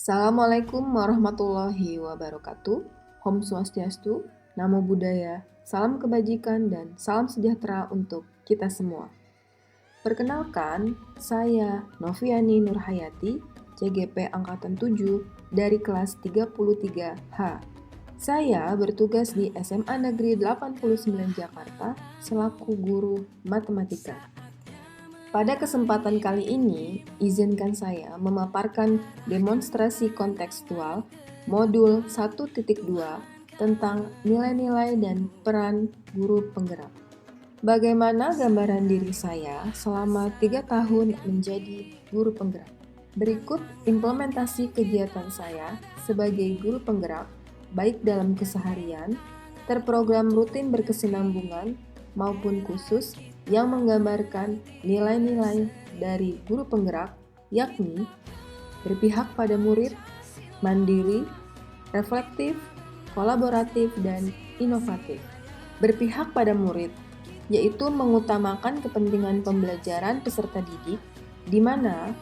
Assalamualaikum warahmatullahi wabarakatuh. Om Swastiastu, Namo Buddhaya, salam kebajikan dan salam sejahtera untuk kita semua. Perkenalkan, saya Noviani Nurhayati, CGP Angkatan 7 dari kelas 33H. Saya bertugas di SMA Negeri 89 Jakarta selaku guru matematika. Pada kesempatan kali ini, izinkan saya memaparkan demonstrasi kontekstual modul 1.2 tentang nilai-nilai dan peran guru penggerak. Bagaimana gambaran diri saya selama 3 tahun menjadi guru penggerak? Berikut implementasi kegiatan saya sebagai guru penggerak, baik dalam keseharian, terprogram rutin berkesinambungan, maupun khusus yang menggambarkan nilai-nilai dari guru penggerak, yakni berpihak pada murid, mandiri, reflektif, kolaboratif, dan inovatif. Berpihak pada murid, yaitu mengutamakan kepentingan pembelajaran peserta didik, di mana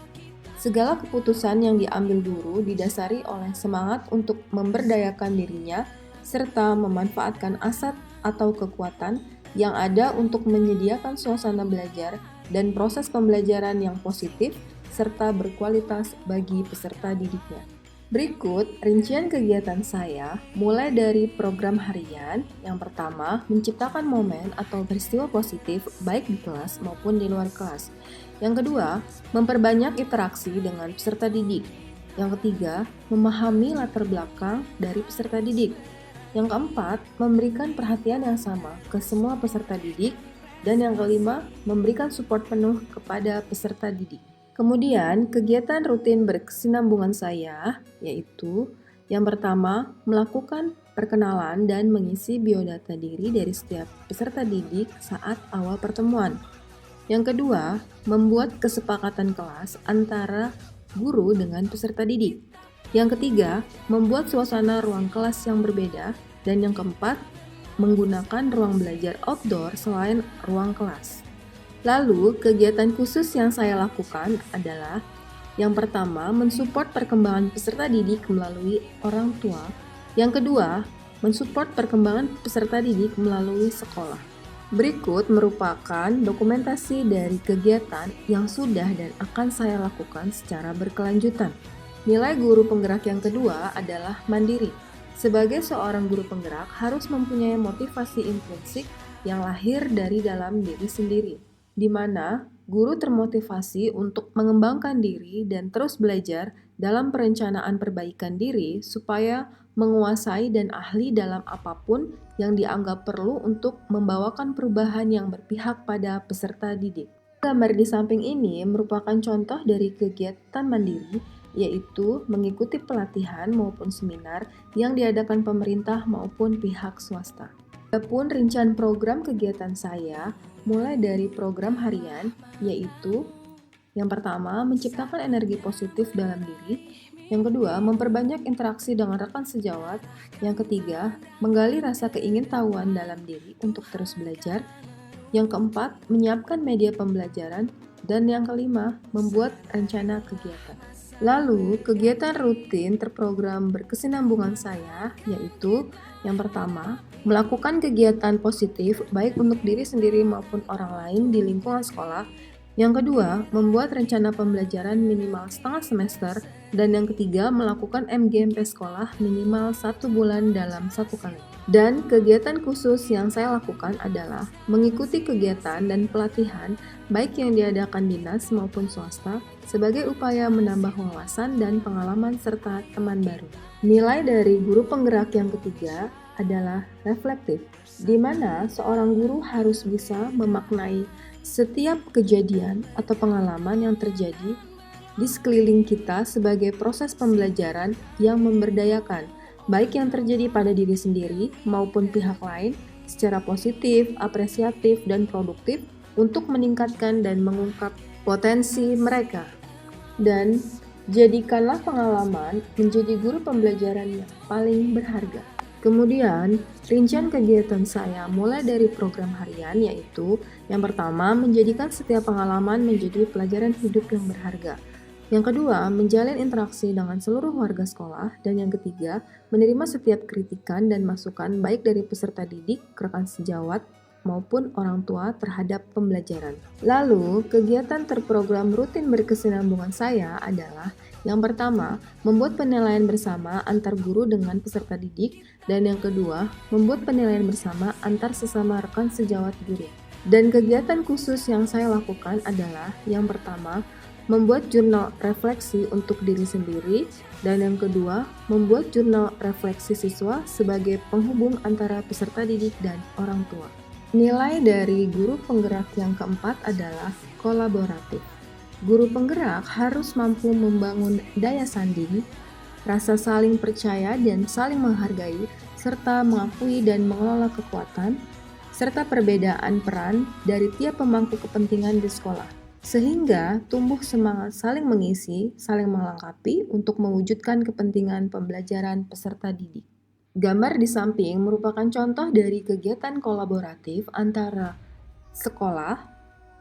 segala keputusan yang diambil guru didasari oleh semangat untuk memberdayakan dirinya, serta memanfaatkan aset atau kekuatan yang ada untuk menyediakan suasana belajar dan proses pembelajaran yang positif serta berkualitas bagi peserta didiknya. Berikut rincian kegiatan saya mulai dari program harian. Yang pertama, menciptakan momen atau peristiwa positif baik di kelas maupun di luar kelas. Yang kedua, memperbanyak interaksi dengan peserta didik. Yang ketiga, memahami latar belakang dari peserta didik. Yang keempat, memberikan perhatian yang sama ke semua peserta didik. Dan yang kelima, memberikan support penuh kepada peserta didik. Kemudian, kegiatan rutin berkesinambungan saya, yaitu yang pertama, melakukan perkenalan dan mengisi biodata diri dari setiap peserta didik saat awal pertemuan. Yang kedua, membuat kesepakatan kelas antara guru dengan peserta didik. Yang ketiga, membuat suasana ruang kelas yang berbeda. Dan yang keempat, menggunakan ruang belajar outdoor selain ruang kelas. Lalu, kegiatan khusus yang saya lakukan adalah yang pertama, mensupport perkembangan peserta didik melalui orang tua. Yang kedua, mensupport perkembangan peserta didik melalui sekolah. Berikut merupakan dokumentasi dari kegiatan yang sudah dan akan saya lakukan secara berkelanjutan. Nilai guru penggerak yang kedua adalah mandiri. Sebagai seorang guru penggerak harus mempunyai motivasi intrinsik yang lahir dari dalam diri sendiri, di mana guru termotivasi untuk mengembangkan diri dan terus belajar dalam perencanaan perbaikan diri supaya menguasai dan ahli dalam apapun yang dianggap perlu untuk membawakan perubahan yang berpihak pada peserta didik. Gambar di samping ini merupakan contoh dari kegiatan mandiri, yaitu mengikuti pelatihan maupun seminar yang diadakan pemerintah maupun pihak swasta. Adapun rincian program kegiatan saya mulai dari program harian, yaitu yang pertama, menciptakan energi positif dalam diri. Yang kedua, memperbanyak interaksi dengan rekan sejawat. Yang ketiga, menggali rasa keingintahuan dalam diri untuk terus belajar. Yang keempat, menyiapkan media pembelajaran. Dan yang kelima, membuat rencana kegiatan. Lalu, kegiatan rutin terprogram berkesinambungan saya, yaitu yang pertama, melakukan kegiatan positif baik untuk diri sendiri maupun orang lain di lingkungan sekolah. Yang kedua, membuat rencana pembelajaran minimal setengah semester. Dan yang ketiga, melakukan MGMP sekolah minimal 1 bulan dalam 1 kali. Dan kegiatan khusus yang saya lakukan adalah mengikuti kegiatan dan pelatihan baik yang diadakan dinas maupun swasta sebagai upaya menambah wawasan dan pengalaman serta teman baru. Nilai dari guru penggerak yang ketiga adalah reflektif, di mana seorang guru harus bisa memaknai setiap kejadian atau pengalaman yang terjadi di sekeliling kita sebagai proses pembelajaran yang memberdayakan, baik yang terjadi pada diri sendiri maupun pihak lain, secara positif, apresiatif, dan produktif untuk meningkatkan dan mengungkap potensi mereka. Dan jadikanlah pengalaman menjadi guru pembelajaran yang paling berharga. Kemudian, rincian kegiatan saya mulai dari program harian, yaitu yang pertama, menjadikan setiap pengalaman menjadi pelajaran hidup yang berharga. Yang kedua, menjalin interaksi dengan seluruh warga sekolah. Dan yang ketiga, menerima setiap kritikan dan masukan baik dari peserta didik, rekan sejawat, maupun orang tua terhadap pembelajaran. Lalu, kegiatan terprogram rutin berkesinambungan saya adalah yang pertama, membuat penilaian bersama antar guru dengan peserta didik, dan yang kedua, membuat penilaian bersama antar sesama rekan sejawat guru. Dan kegiatan khusus yang saya lakukan adalah yang pertama, membuat jurnal refleksi untuk diri sendiri, dan yang kedua, membuat jurnal refleksi siswa sebagai penghubung antara peserta didik dan orang tua. Nilai dari guru penggerak yang keempat adalah kolaboratif. Guru penggerak harus mampu membangun daya sanding, rasa saling percaya dan saling menghargai, serta mengakui dan mengelola kekuatan, serta perbedaan peran dari tiap pemangku kepentingan di sekolah. Sehingga tumbuh semangat saling mengisi, saling melengkapi untuk mewujudkan kepentingan pembelajaran peserta didik. Gambar di samping merupakan contoh dari kegiatan kolaboratif antara sekolah,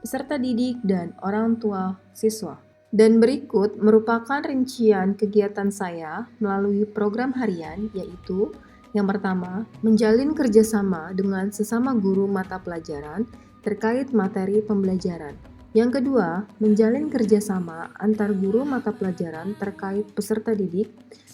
peserta didik, dan orang tua siswa. Dan berikut merupakan rincian kegiatan saya melalui program harian, yaitu yang pertama, menjalin kerjasama dengan sesama guru mata pelajaran terkait materi pembelajaran. Yang kedua, menjalin kerjasama antar guru mata pelajaran terkait peserta didik.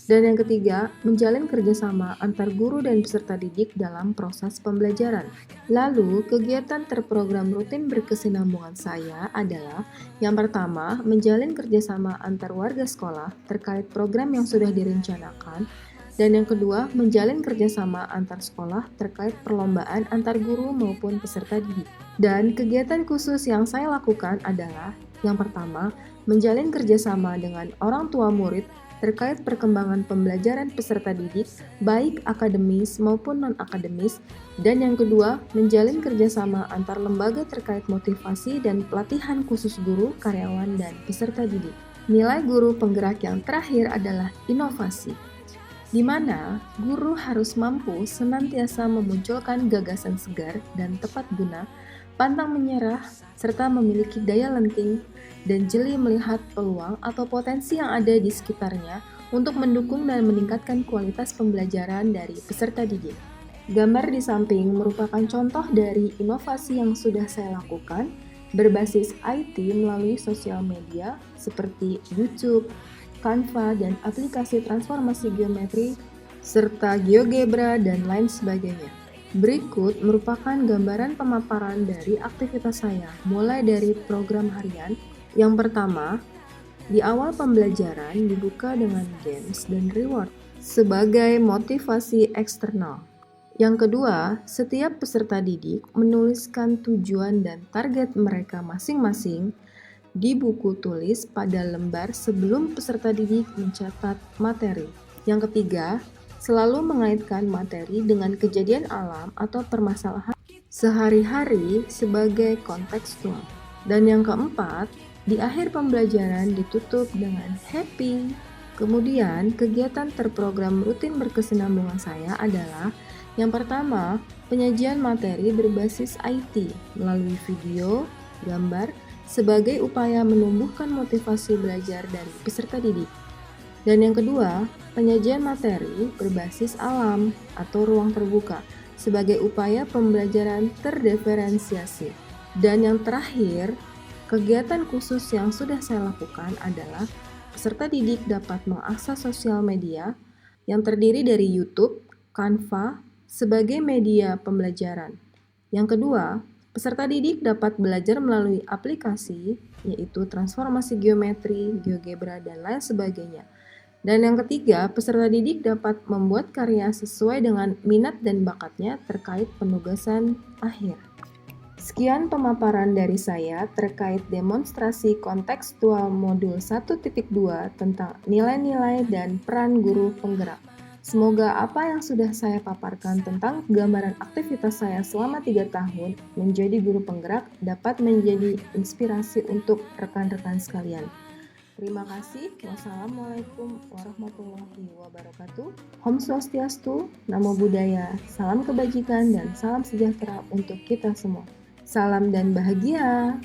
Dan yang ketiga, menjalin kerjasama antar guru dan peserta didik dalam proses pembelajaran. Lalu, kegiatan terprogram rutin berkesinambungan saya adalah yang pertama, menjalin kerjasama antar warga sekolah terkait program yang sudah direncanakan. Dan yang kedua, menjalin kerjasama antar sekolah terkait perlombaan antar guru maupun peserta didik. Dan kegiatan khusus yang saya lakukan adalah yang pertama, menjalin kerjasama dengan orang tua murid terkait perkembangan pembelajaran peserta didik, baik akademis maupun non-akademis. Dan yang kedua, menjalin kerjasama antar lembaga terkait motivasi dan pelatihan khusus guru, karyawan, dan peserta didik. Nilai guru penggerak yang terakhir adalah inovasi, di mana guru harus mampu senantiasa memunculkan gagasan segar dan tepat guna, pantang menyerah, serta memiliki daya lenting dan jeli melihat peluang atau potensi yang ada di sekitarnya untuk mendukung dan meningkatkan kualitas pembelajaran dari peserta didik. Gambar di samping merupakan contoh dari inovasi yang sudah saya lakukan berbasis IT melalui sosial media seperti YouTube, Canva, dan aplikasi transformasi geometri, serta GeoGebra dan lain sebagainya. Berikut merupakan gambaran pemaparan dari aktivitas saya, mulai dari program harian. Yang pertama, di awal pembelajaran dibuka dengan games dan reward sebagai motivasi eksternal. Yang kedua, setiap peserta didik menuliskan tujuan dan target mereka masing-masing di buku tulis pada lembar sebelum peserta didik mencatat materi. Yang ketiga, selalu mengaitkan materi dengan kejadian alam atau permasalahan sehari-hari sebagai kontekstual. Dan yang keempat, di akhir pembelajaran ditutup dengan happy. Kemudian, kegiatan terprogram rutin berkesinambungan saya adalah yang pertama, penyajian materi berbasis IT melalui video, gambar, sebagai upaya menumbuhkan motivasi belajar dari peserta didik. Dan yang kedua, penyajian materi berbasis alam atau ruang terbuka sebagai upaya pembelajaran terdiferensiasi. Dan yang terakhir, kegiatan khusus yang sudah saya lakukan adalah peserta didik dapat mengakses sosial media yang terdiri dari YouTube, Canva sebagai media pembelajaran. Yang kedua, peserta didik dapat belajar melalui aplikasi, yaitu transformasi geometri, GeoGebra, dan lain sebagainya. Dan yang ketiga, peserta didik dapat membuat karya sesuai dengan minat dan bakatnya terkait penugasan akhir. Sekian pemaparan dari saya terkait demonstrasi kontekstual modul 1.2 tentang nilai-nilai dan peran guru penggerak. Semoga apa yang sudah saya paparkan tentang gambaran aktivitas saya selama 3 tahun menjadi guru penggerak dapat menjadi inspirasi untuk rekan-rekan sekalian. Terima kasih. Wassalamualaikum warahmatullahi wabarakatuh. Om Swastiastu, Namo Buddhaya, salam kebajikan dan salam sejahtera untuk kita semua. Salam dan bahagia.